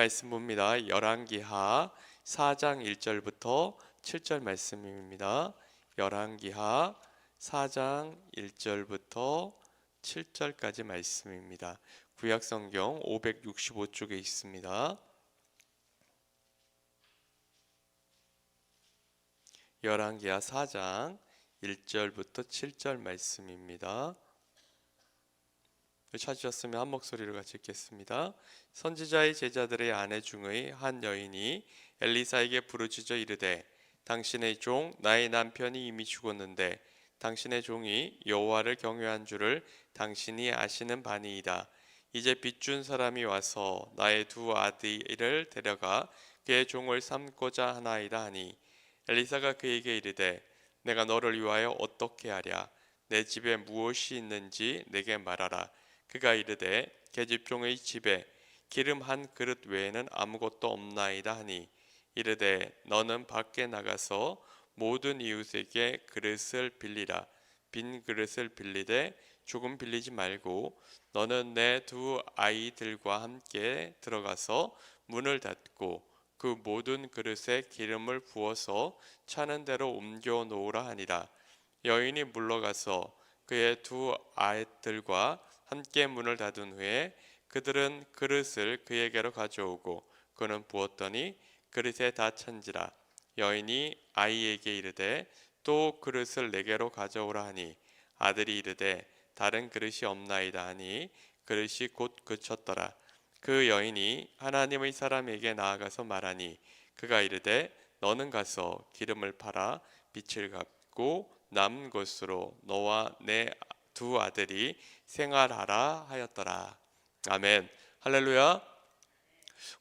말씀 봅니다. 열왕기하 4장 1절부터 7절 말씀입니다. 열왕기하 4장 1절부터 7절까지 말씀입니다. 구약성경 565쪽에 있습니다. 열왕기하 4장 1절부터 7절 말씀입니다. 찾으셨으면 한 목소리로 같이 읽겠습니다. 선지자의 제자들의 아내 중의 한 여인이 엘리사에게 부르짖어 이르되 당신의 종 나의 남편이 이미 죽었는데 당신의 종이 여호와를 경외한 줄을 당신이 아시는 바니이다. 이제 빚준 사람이 와서 나의 두 아들을 데려가 그의 종을 삼고자 하나이다 하니 엘리사가 그에게 이르되 내가 너를 위하여 어떻게 하랴? 내 집에 무엇이 있는지 내게 말하라. 그가 이르되 계집종의 집에 기름 한 그릇 외에는 아무것도 없나이다 하니 이르되 너는 밖에 나가서 모든 이웃에게 그릇을 빌리라. 빈 그릇을 빌리되 조금 빌리지 말고 너는 내 두 아이들과 함께 들어가서 문을 닫고 그 모든 그릇에 기름을 부어서 차는 대로 옮겨 놓으라 하니라. 여인이 물러가서 그의 두 아이들과 함께 문을 닫은 후에 그들은 그릇을 그에게로 가져오고 그는 부었더니 그릇에 다 찬지라. 여인이 아이에게 이르되 또 그릇을 내게로 가져오라 하니 아들이 이르되 다른 그릇이 없나이다 하니 그릇이 곧 그쳤더라. 그 여인이 하나님의 사람에게 나아가서 말하니 그가 이르되 너는 가서 기름을 팔아 빚을 갚고 남은 것으로 너와 내 두 아들이 생활하라 하였더라. 아멘. 할렐루야.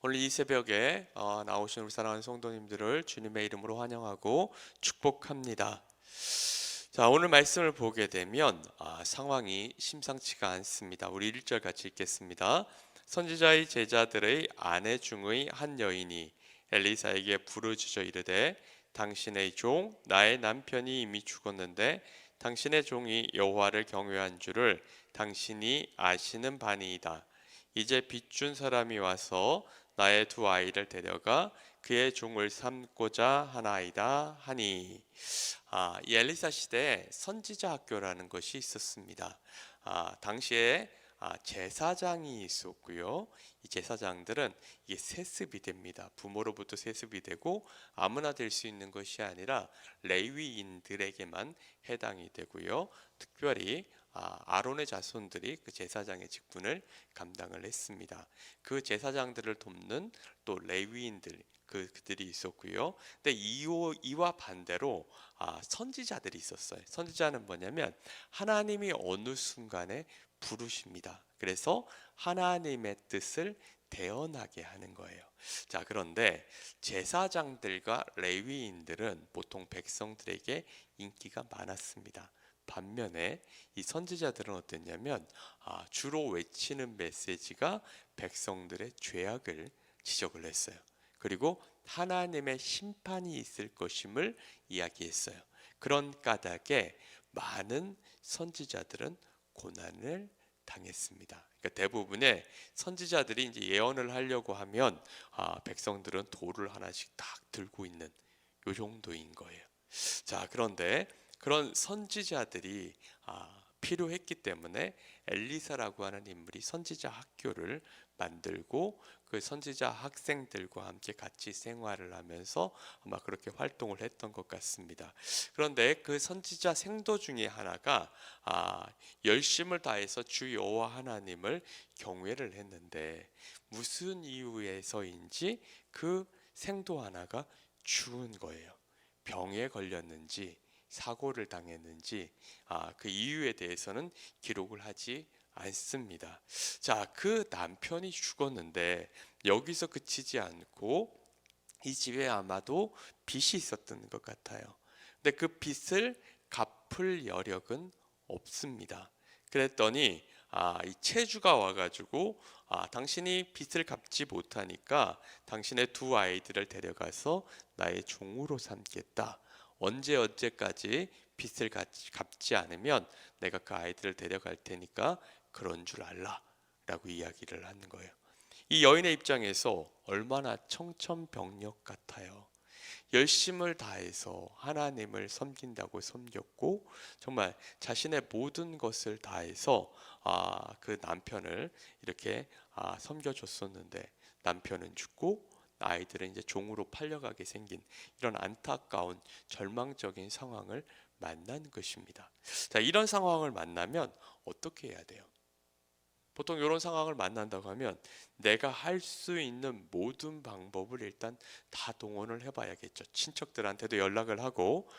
오늘 이 새벽에 나오신 우리 사랑하는 성도님들을 주님의 이름으로 환영하고 축복합니다. 자, 오늘 말씀을 보게 되면 상황이 심상치가 않습니다. 우리 1절 같이 읽겠습니다. 선지자의 제자들의 아내 중의 한 여인이 엘리사에게 부르짖어 이르되 당신의 종 나의 남편이 이미 죽었는데 당신의 종이 여호와를 경외한 줄을 당신이 아시는 바니이다. 이제 빚준 사람이 와서 나의 두 아이를 데려가 그의 종을 삼고자 하나이다 하니 이 엘리사 시대에 선지자 학교라는 것이 있었습니다. 당시에 제사장이 있었고요. 이 제사장들은 이게 세습이 됩니다. 부모로부터 세습이 되고 아무나 될 수 있는 것이 아니라 레위인들에게만 해당이 되고요. 특별히 아론의 자손들이 그 제사장의 직분을 감당을 했습니다. 그 제사장들을 돕는 또 레위인들 그들이 있었고요. 근데 이와 반대로 선지자들이 있었어요. 선지자는 뭐냐면 하나님이 어느 순간에 부르십니다. 그래서 하나님의 뜻을 대언하게 하는 거예요. 자, 그런데 제사장들과 레위인들은 보통 백성들에게 인기가 많았습니다. 반면에 이 선지자들은 어땠냐면 주로 외치는 메시지가 백성들의 죄악을 지적을 했어요. 그리고 하나님의 심판이 있을 것임을 이야기했어요. 그런 까닭에 많은 선지자들은 고난을 당했습니다. 그러니까 대부분의 선지자들이 이제 예언을 하려고 하면 백성들은 돌을 하나씩 딱 들고 있는 요 정도인 거예요. 자, 그런데 그런 선지자들이 필요했기 때문에 엘리사라고 하는 인물이 선지자 학교를 만들고 그 선지자 학생들과 함께 같이 생활을 하면서 아마 그렇게 활동을 했던 것 같습니다. 그런데 그 선지자 생도 중에 하나가 열심을 다해서 주 여호와 하나님을 경외를 했는데 무슨 이유에서인지 그 생도 하나가 죽은 거예요. 병에 걸렸는지 사고를 당했는지 그 이유에 대해서는 기록을 하지 않습니다. 자, 그 남편이 죽었는데 여기서 그치지 않고 이 집에 아마도 빚이 있었던 것 같아요. 근데 그 빚을 갚을 여력은 없습니다. 그랬더니 이 채주가 와가지고 당신이 빚을 갚지 못하니까 당신의 두 아이들을 데려가서 나의 종으로 삼겠다. 언제까지 빚을 갚지 않으면 내가 그 아이들을 데려갈 테니까 그런 줄 알라 라고 이야기를 하는 거예요. 이 여인의 입장에서 얼마나 청천벽력 같아요. 열심을 다해서 하나님을 섬긴다고 섬겼고 정말 자신의 모든 것을 다해서 그 남편을 이렇게 섬겨줬었는데 남편은 죽고 아이들은 이제 종으로 팔려가게 생긴 이런 안타까운 절망적인 상황을 만난 것입니다. 자, 이런 상황을 만나면 어떻게 해야 돼요? 보통 이런 상황을 만난다고 하면 내가 할 수 있는 모든 방법을 일단 다 동원을 해봐야겠죠. 친척들한테도 연락을 하고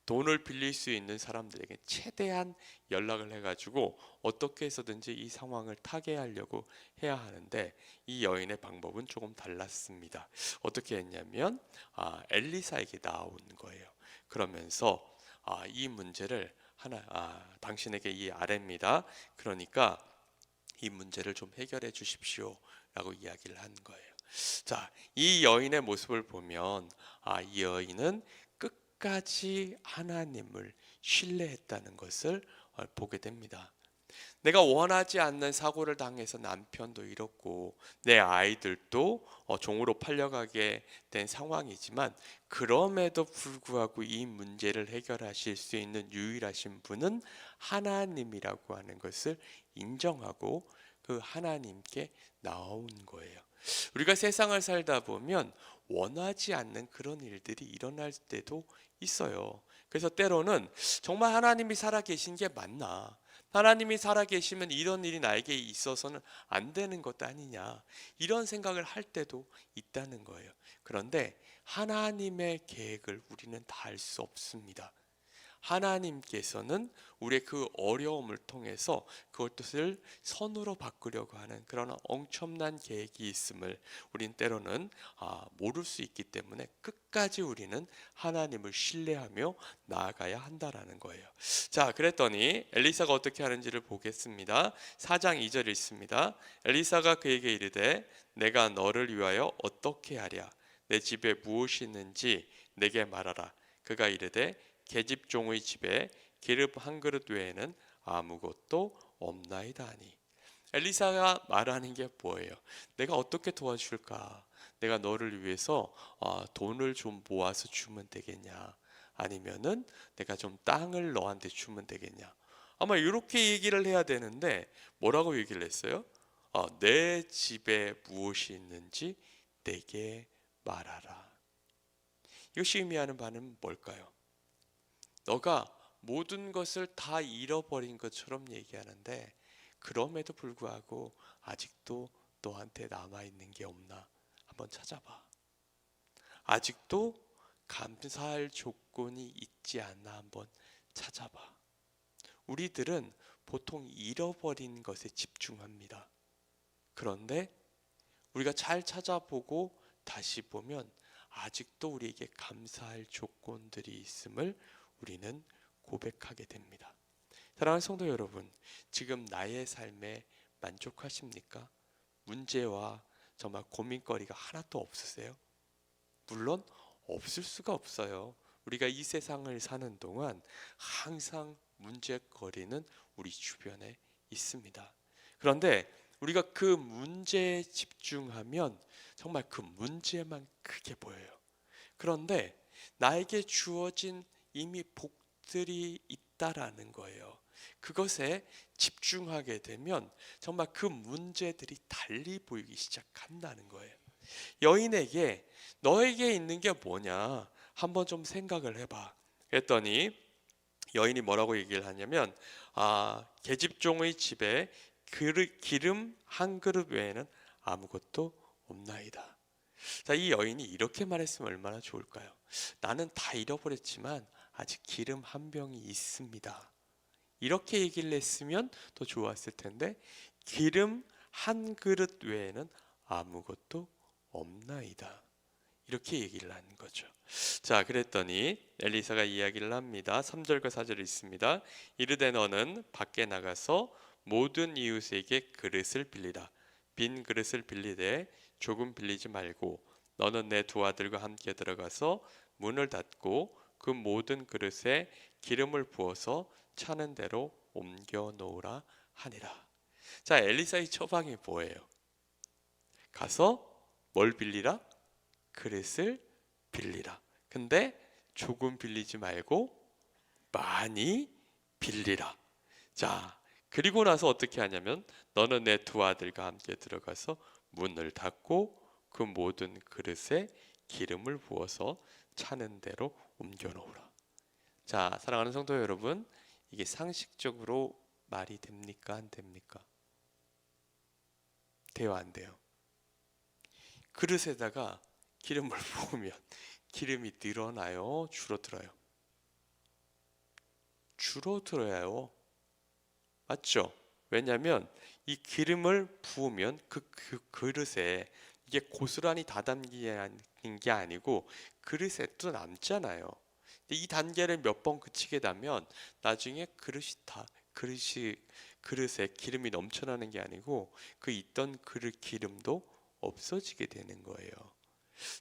돈을 빌릴 수 있는 사람들에게 최대한 연락을 해가지고 어떻게 해서든지 이 상황을 타개하려고 해야 하는데 이 여인의 방법은 조금 달랐습니다. 어떻게 했냐면 엘리사에게 나온 거예요. 그러면서 이 문제를 당신에게 이 아뢰입니다. 그러니까 이 문제를 좀 해결해 주십시오 라고 이야기를 한 거예요. 자, 이 여인의 모습을 보면 이 여인은 끝까지 하나님을 신뢰했다는 것을 보게 됩니다. 내가 원하지 않는 사고를 당해서 남편도 잃었고 내 아이들도 종으로 팔려가게 된 상황이지만 그럼에도 불구하고 이 문제를 해결하실 수 있는 유일하신 분은 하나님이라고 하는 것을 인정하고 그 하나님께 나온 거예요. 우리가 세상을 살다 보면 원하지 않는 그런 일들이 일어날 때도 있어요. 그래서 때로는 정말 하나님이 살아계신 게 맞나? 하나님이 살아계시면 이런 일이 나에게 있어서는 안 되는 것 아니냐? 이런 생각을 할 때도 있다는 거예요. 그런데 하나님의 계획을 우리는 다 알 수 없습니다. 하나님께서는 우리의 그 어려움을 통해서 그것을 선으로 바꾸려고 하는 그런 엄청난 계획이 있음을 우린 때로는 모를 수 있기 때문에 끝까지 우리는 하나님을 신뢰하며 나아가야 한다라는 거예요. 자, 그랬더니 엘리사가 어떻게 하는지를 보겠습니다. 4장 2절 읽습니다. 엘리사가 그에게 이르되 내가 너를 위하여 어떻게 하랴? 내 집에 무엇이 있는지 내게 말하라. 그가 이르되 계집종의 집에 기름 한 그릇 외에는 아무것도 없나이다 하니. 엘리사가 말하는 게 뭐예요? 내가 어떻게 도와줄까? 내가 너를 위해서 돈을 좀 모아서 주면 되겠냐? 아니면은 내가 좀 땅을 너한테 주면 되겠냐? 아마 이렇게 얘기를 해야 되는데 뭐라고 얘기를 했어요? 내 집에 무엇이 있는지 내게 말하라. 이것이 의미하는 바는 뭘까요? 너가 모든 것을 다 잃어버린 것처럼 얘기하는데 그럼에도 불구하고 아직도 너한테 남아있는 게 없나 한번 찾아봐. 아직도 감사할 조건이 있지 않나 한번 찾아봐. 우리들은 보통 잃어버린 것에 집중합니다. 그런데 우리가 잘 찾아보고 다시 보면 아직도 우리에게 감사할 조건들이 있음을 우리는 고백하게 됩니다. 사랑하는 성도 여러분, 지금 나의 삶에 만족하십니까? 문제와 정말 고민거리가 하나도 없으세요? 물론 없을 수가 없어요. 우리가 이 세상을 사는 동안 항상 문제거리는 우리 주변에 있습니다. 그런데 우리가 그 문제에 집중하면 정말 그 문제만 크게 보여요. 그런데 나에게 주어진 이미 복들이 있다라는 거예요. 그것에 집중하게 되면 정말 그 문제들이 달리 보이기 시작한다는 거예요. 여인에게 너에게 있는 게 뭐냐 한번 좀 생각을 해봐. 그랬더니 여인이 뭐라고 얘기를 하냐면 계집종의 집에 기름 한 그릇 외에는 아무것도 없나이다. 자, 이 여인이 이렇게 말했으면 얼마나 좋을까요? 나는 다 잃어버렸지만 아직 기름 한 병이 있습니다. 이렇게 얘기를 했으면 더 좋았을 텐데 기름 한 그릇 외에는 아무것도 없나이다. 이렇게 얘기를 하는 거죠. 자, 그랬더니 엘리사가 이야기를 합니다. 3절과 4절 있습니다. 이르되 너는 밖에 나가서 모든 이웃에게 그릇을 빌리라. 빈 그릇을 빌리되 조금 빌리지 말고 너는 내 두 아들과 함께 들어가서 문을 닫고 그 모든 그릇에 기름을 부어서 차는 대로 옮겨 놓으라 하니라. 자, 엘리사의 처방이 뭐예요? 가서 뭘 빌리라? 그릇을 빌리라. 근데 조금 빌리지 말고 많이 빌리라. 자, 그리고 나서 어떻게 하냐면 너는 내 두 아들과 함께 들어가서 문을 닫고 그 모든 그릇에 기름을 부어서 차는 대로 옮겨 놓으라. 자, 사랑하는 성도 여러분, 이게 상식적으로 말이 됩니까? 안 됩니까? 돼요, 안 돼요? 그릇에다가 기름을 부으면 기름이 늘어나요? 줄어들어요? 줄어들어요. 맞죠? 왜냐하면 이 기름을 부으면 그 그릇에 이게 고스란히 다 담긴 게 아니고 그릇에 또 남잖아요. 이 단계를 몇 번 그치게 되면 나중에 그릇에 기름이 넘쳐나는 게 아니고 그 있던 그릇 기름도 없어지게 되는 거예요.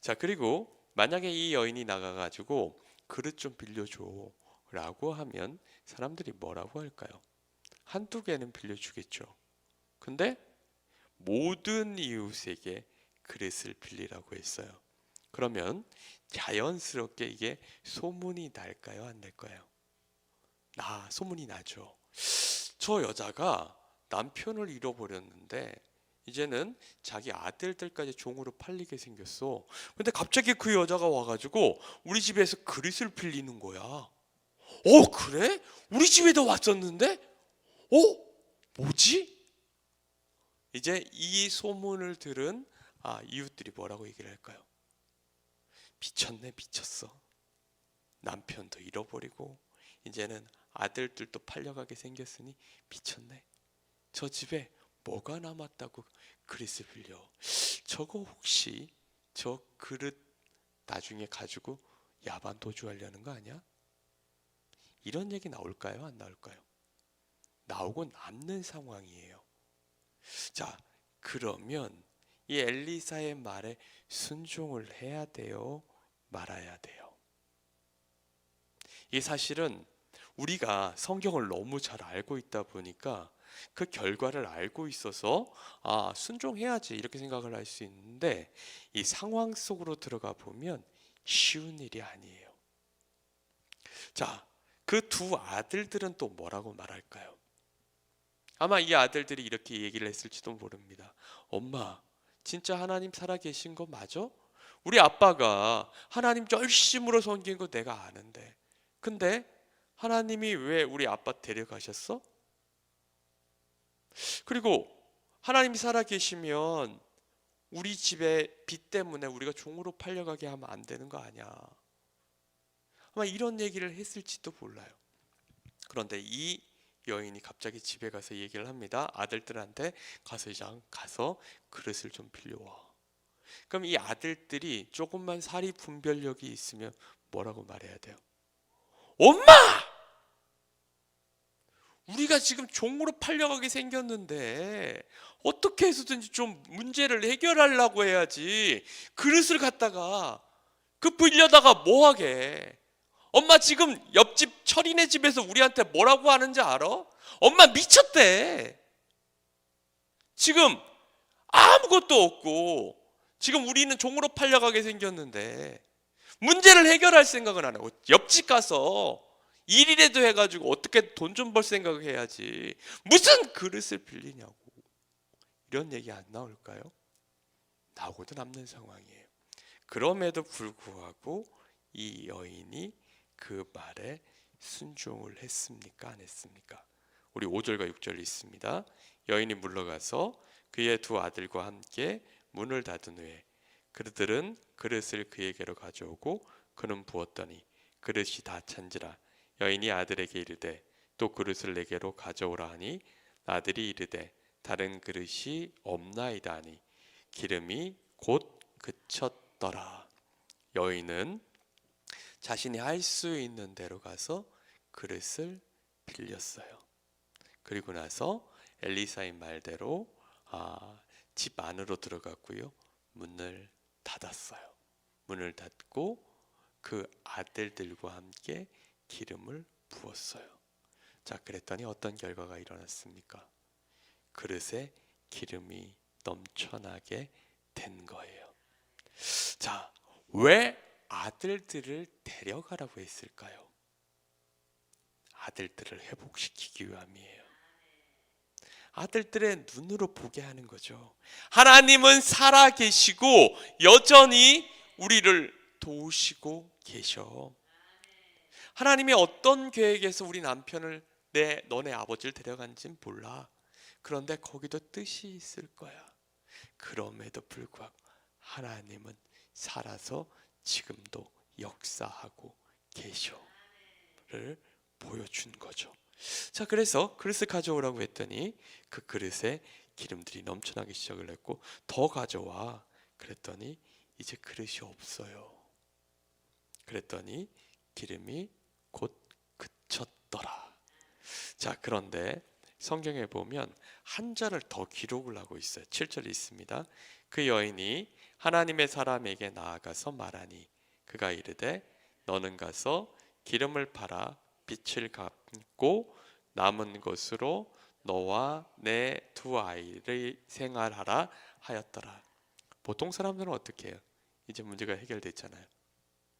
자, 그리고 만약에 이 여인이 나가가지고 그릇 좀 빌려줘 라고 하면 사람들이 뭐라고 할까요? 한두 개는 빌려주겠죠. 근데 모든 이웃에게 그릇을 빌리라고 했어요. 그러면 자연스럽게 이게 소문이 날까요? 안 날까요? 소문이 나죠. 저 여자가 남편을 잃어버렸는데 이제는 자기 아들들까지 종으로 팔리게 생겼어. 근데 갑자기 그 여자가 와가지고 우리 집에서 그릇을 빌리는 거야. 그래? 우리 집에도 왔었는데? 뭐지? 이제 이 소문을 들은 이웃들이 뭐라고 얘기를 할까요? 미쳤네, 미쳤어. 남편도 잃어버리고 이제는 아들들도 팔려가게 생겼으니 미쳤네. 저 집에 뭐가 남았다고 그릇을 빌려? 저거 혹시 저 그릇 나중에 가지고 야반 도주하려는 거 아니야? 이런 얘기 나올까요? 안 나올까요? 나오고 남는 상황이에요. 자, 그러면 이 엘리사의 말에 순종을 해야 돼요? 말아야 돼요? 이 사실은 우리가 성경을 너무 잘 알고 있다 보니까 그 결과를 알고 있어서 순종해야지 이렇게 생각을 할 수 있는데 이 상황 속으로 들어가 보면 쉬운 일이 아니에요. 자, 그 두 아들들은 또 뭐라고 말할까요? 아마 이 아들들이 이렇게 얘기를 했을지도 모릅니다. 엄마, 진짜 하나님 살아계신 거 맞아? 우리 아빠가 하나님 열심으로 섬긴 거 내가 아는데 근데 하나님이 왜 우리 아빠 데려가셨어? 그리고 하나님이 살아계시면 우리 집의 빚 때문에 우리가 종으로 팔려가게 하면 안 되는 거 아니야. 아마 이런 얘기를 했을지도 몰라요. 그런데 이 여인이 갑자기 집에 가서 얘기를 합니다. 아들들한테 가서 그릇을 좀 빌려와. 그럼 이 아들들이 조금만 사리 분별력이 있으면 뭐라고 말해야 돼요? 엄마! 우리가 지금 종으로 팔려가게 생겼는데 어떻게 해서든지 좀 문제를 해결하려고 해야지 그릇을 갖다가 빌려다가 뭐하게. 엄마 지금 옆집 철이네 집에서 우리한테 뭐라고 하는지 알아? 엄마 미쳤대. 지금 아무것도 없고 지금 우리는 종으로 팔려가게 생겼는데 문제를 해결할 생각은 안 하고 옆집 가서 일이라도 해가지고 어떻게 돈 좀 벌 생각을 해야지 무슨 그릇을 빌리냐고. 이런 얘기 안 나올까요? 나오고도 남는 상황이에요. 그럼에도 불구하고 이 여인이 그 말에 순종을 했습니까? 안 했습니까? 우리 5절과 6절 있습니다. 여인이 물러가서 그의 두 아들과 함께 문을 닫은 후에 그들은 그릇을 그에게로 가져오고 그는 부었더니 그릇이 다 찬지라. 여인이 아들에게 이르되 또 그릇을 내게로 가져오라 하니 아들이 이르되 다른 그릇이 없나이다 하니 기름이 곧 그쳤더라. 여인은 자신이 할 수 있는 대로 가서 그릇을 빌렸어요. 그리고 나서 엘리사의 말대로 집 안으로 들어갔고요. 문을 닫았어요. 문을 닫고 그 아들들과 함께 기름을 부었어요. 자, 그랬더니 어떤 결과가 일어났습니까? 그릇에 기름이 넘쳐나게 된 거예요. 자, 왜 아들들을 데려가라고 했을까요? 아들들을 회복시키기 위함이에요. 아들들의 눈으로 보게 하는 거죠. 하나님은 살아 계시고 여전히 우리를 도우시고 계셔. 하나님의 어떤 계획에서 우리 남편을 너네 아버지를 데려간지는 몰라. 그런데 거기도 뜻이 있을 거야. 그럼에도 불구하고 하나님은 살아서 지금도 역사하고 계셔를 보여준 거죠. 자, 그래서 그릇을 가져오라고 했더니 그 그릇에 기름들이 넘쳐나기 시작을 했고, 더 가져와 그랬더니 이제 그릇이 없어요. 그랬더니 기름이 곧 그쳤더라. 자, 그런데 성경에 보면 한 절을 더 기록을 하고 있어요. 7절에 있습니다. 그 여인이 하나님의 사람에게 나아가서 말하니 그가 이르되 너는 가서 기름을 팔아 빚을 갚고 남은 것으로 너와 내 두 아이를 생활하라 하였더라. 보통 사람들은 어떻게 해요? 이제 문제가 해결됐잖아요.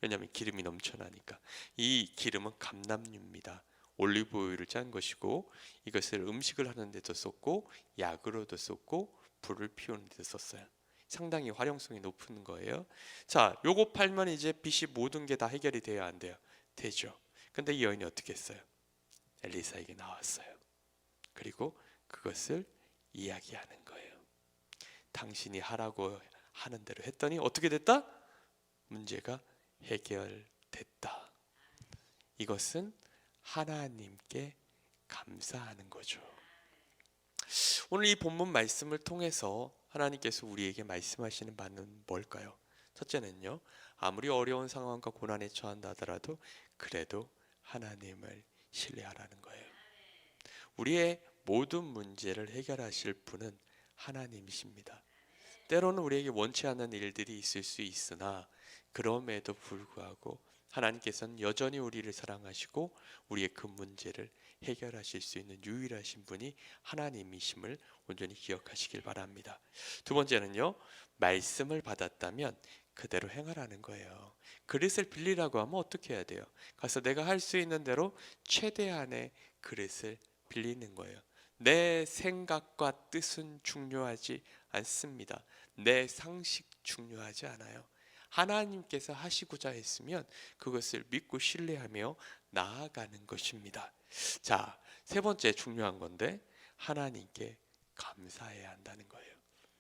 왜냐하면 기름이 넘쳐나니까. 이 기름은 감람유입니다. 올리브 오일을 짠 것이고 이것을 음식을 하는 데도 썼고 약으로도 썼고 불을 피우는 데도 썼어요. 상당히 활용성이 높은 거예요. 자, 요거 팔면 이제 빚이 모든 게 다 해결이 돼야 안 돼요? 되죠. 근데 이 여인이 어떻게 했어요? 엘리사에게 나왔어요. 그리고 그것을 이야기하는 거예요. 당신이 하라고 하는 대로 했더니 어떻게 됐다? 문제가 해결됐다. 이것은 하나님께 감사하는 거죠. 오늘 이 본문 말씀을 통해서 하나님께서 우리에게 말씀하시는 바는 뭘까요? 첫째는요, 아무리 어려운 상황과 고난에 처한다 하더라도 그래도 하나님을 신뢰하라는 거예요. 우리의 모든 문제를 해결하실 분은 하나님이십니다. 때로는 우리에게 원치 않는 일들이 있을 수 있으나 그럼에도 불구하고 하나님께서는 여전히 우리를 사랑하시고 우리의 그 문제를 해결하실 수 있는 유일하신 분이 하나님이심을 온전히 기억하시길 바랍니다. 두 번째는요, 말씀을 받았다면 그대로 행하라는 거예요. 그릇을 빌리라고 하면 어떻게 해야 돼요? 가서 내가 할 수 있는 대로 최대한의 그릇을 빌리는 거예요. 내 생각과 뜻은 중요하지 않습니다. 내 상식 중요하지 않아요. 하나님께서 하시고자 했으면 그것을 믿고 신뢰하며 나아가는 것입니다. 자, 세 번째 중요한 건데 하나님께 감사해야 한다는 거예요.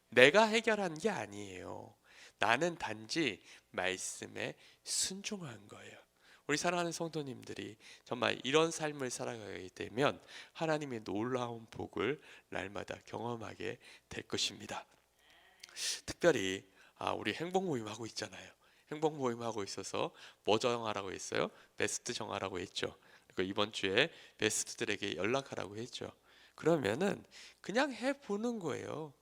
내가 해결한 게 아니에요. 나는 단지 말씀에 순종한 거예요. 우리 사랑하는 성도님들이 정말 이런 삶을 살아가게 되면 하나님의 놀라운 복을 날마다 경험하게 될 것입니다. 특별히 우리 행복 모임 하고 있잖아요. 행복 모임 하고 있어서 뭐 정하라고 했어요? 베스트 정하라고 했죠. 그리고 이번 주에 베스트들에게 연락하라고 했죠. 그러면은 그냥 해보는 거예요.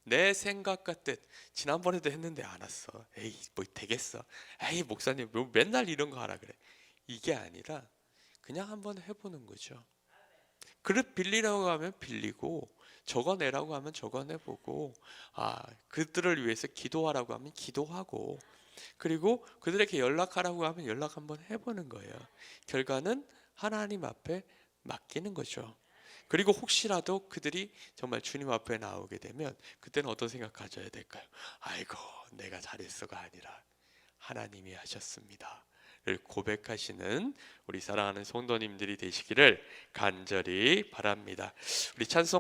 내 생각과 뜻. 지난번에도 했는데 안 왔어. 에이 뭐 되겠어. 에이 목사님 뭐 맨날 이런 거 하라 그래. 이게 아니라 그냥 한번 해보는 거죠. 그릇 빌리라고 하면 빌리고 적어내라고 하면 적어내보고 그들을 위해서 기도하라고 하면 기도하고 그리고 그들에게 연락하라고 하면 연락 한번 해보는 거예요. 결과는 하나님 앞에 맡기는 거죠. 그리고 혹시라도 그들이 정말 주님 앞에 나오게 되면 그때는 어떤 생각 가져야 될까요? 아이고 내가 잘했어가 아니라 하나님이 하셨습니다 를 고백하시는 우리 사랑하는 성도님들이 되시기를 간절히 바랍니다. 우리 찬송